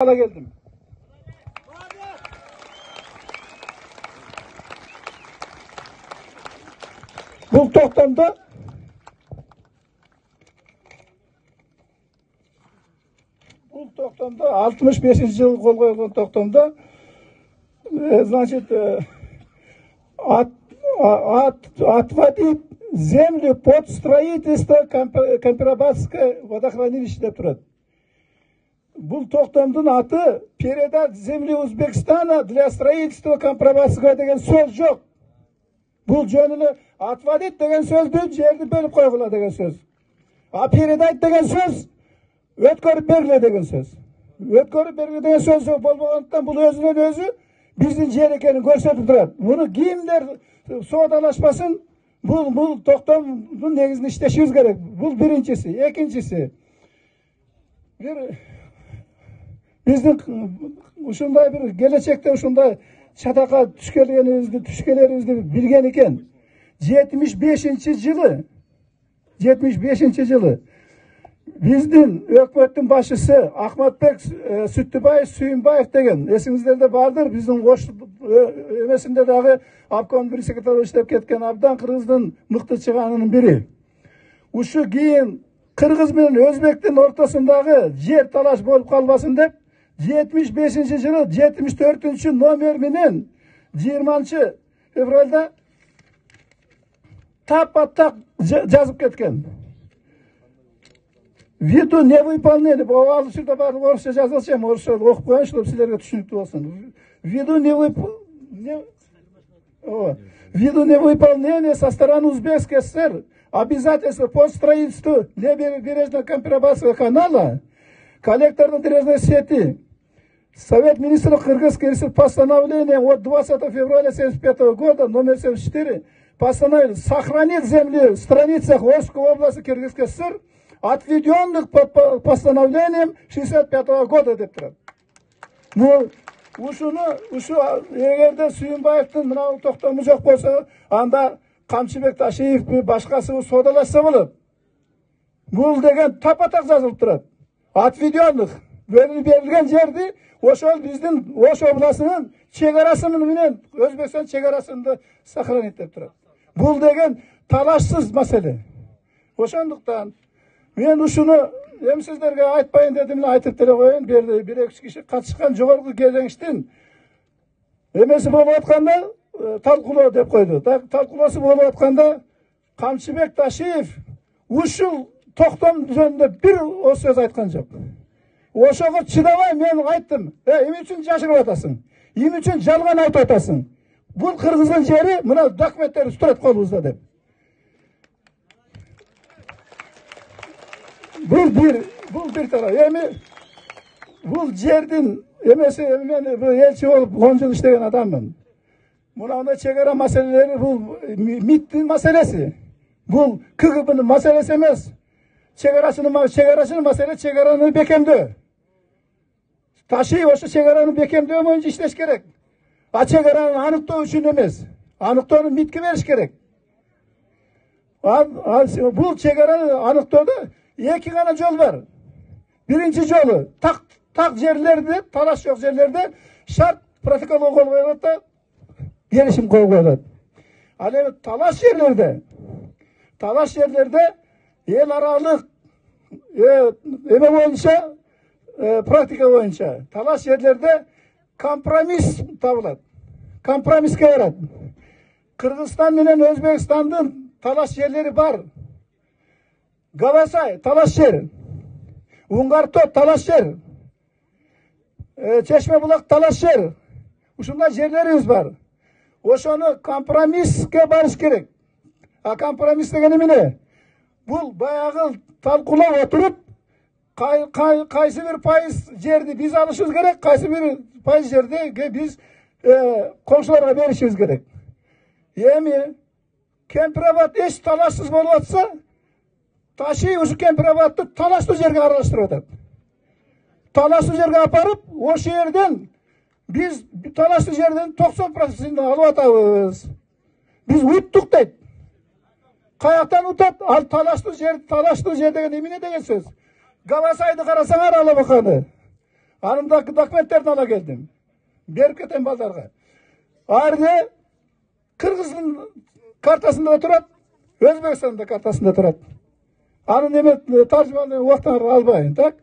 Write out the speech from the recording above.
Hala geldim. Bu toxtamda bu toxtamda 65 yıl kol koyulgan toxtamda значит отводить землю под строительство Кампирабадского водохранилища деп турат. Бұл тоқтамдың аты передать земли Узбекистана для строительства Кампирабадского деген сөз жоқ. Бұл жөніне отводить деген сөзді жерді бөліп қойғыла деген сөз. А передать деген сөз өткөріп бергіле деген сөз. Өткөріп бергіле деген сөз болмағандықтан бұл өзінен өзі біздің жер екенін көрсетіп тұрады. Мұны кімдер саудалашпасын, бұл тоқтамдың негізін іштешіміз керек. Бұл біріншісі. Екіншісі, біздің ушундай bir келечекте ушундай чатакка түшкелерибизди билген экен. 75-жылы биздин өкмөттүн башчысы Ахматбек Сүттүбаев Сүйүнбаев деген эсиңиздерде бардыр, биздин кош эмесинде дагы обком бир секретарь иштеп кеткен абдан кыргыздын мыкты чыганынын бири. Ушу кийин кыргыз менен өзбектин ортосундагы жер талаш болуп калбасын деп 75-жылы 74-номер менен 20 февралда тап-аттак жазып кеткен. Ввиду невыполнения, ал жерде баары орысша жазылсын, орысша окуп коеюн, чтобы силерге түшүнүктүү болсун. Ввиду невыполнения со стороны Узбекской ССР обязательства по строительству левобережного Кампирабадского канала, коллекторной дорожной сети, Совет министров Кыргызской РСР постановлением от 20 февраля 1975 года номер 74 постановил сохранить земли в страницах Орской области Кыргызской ССР, отведенных по постановлениям 65 года деп турат. Ну, ушу эгерде Сүйүнбаевдин мына токтому жок болсо, анда Камчыбек Ташиев башкасы содалашса болот. Бул деген тапатак жазылып турат. Отведенных берилген жерди ошол биздин Ош областынын чегарасы менен Өзбекстан чегарасында сохранить деп турат. Бул деген талашсыз маселе. Ошондуктан мен ушуну эми сиздерге айтпайын дедим эле, айтып деле коеюн. Бир эки киши катышкан жогорку кеңештин эмеси болуп атканда талкуулоо деп койду. Талкуулоосу болуп атканда Камчыбек Ташиев ушул токтом жөнүндө бир сөз айткан жок. Ошого чыдабай мен айттым. Эмне үчүн жашырып атасың? Эмне үчүн жалган айтып атасың? Бул кыргыздын жери, мына документтер турат колубузда деп. Бул бир тарап. Эми бул жердин эмеси, мен элчи болуп 10 жыл иштеген адаммын. Мына чегара маселелери бул МИДтин маселеси. Бул КГБнын маселеси эмес. Чегарашынын маселе чегараны бекемдөө. Таши ошо чегараны бекемдөө боюнча иштеш керек. А чегараны аныктоо үчүн эмес. Аныктоону МИДке бериш керек. Бул чегараны аныктоодо эки гана жол бар. Биринчи жолу так жерлерде, талаш жок жерлерде шарт протокол кол коюлат да келишим кол коюлат. Ал эми талаш жерлерде эл аралык эме боюнча, практика боюнча талаш жерлерде компромисс табылат. Компромисске барат. Кыргызстан менен Өзбекстандын талаш жерлери бар. Гавасай талаш жер, Уңгартоо талаш жер, Чечме булак талаш жер. Ушундай жерлерибиз бар. Ошону компромисске барыш керек. А компромисс деген эмне? Бул баягы талкуулап отуруп, кайсы бир пайыз жерди биз алышыбыз керек, кайсы бир пайыз жерди биз коңшуларга беришибиз керек. Эми Кемпирабад эч талашсыз болуп атса, Таши ушу Кемпирабадты талаштуу жерге аралаштырып атат. Талаштуу жерге апарып, ошол жерден биз талаштуу жерден 90% алып атабыз. Биз уттук дейт. Каяктан утат? Ал талаштуу жер деген эмне деген сөз? Гавасайды карасаңар алабаканы. Анын документтерин ала келдим. Берип кетем балдарга. Арне Кыргыздын картасында турат, Өзбекстандын картасында турат. Анын эме таржыманы убактан албайын, так?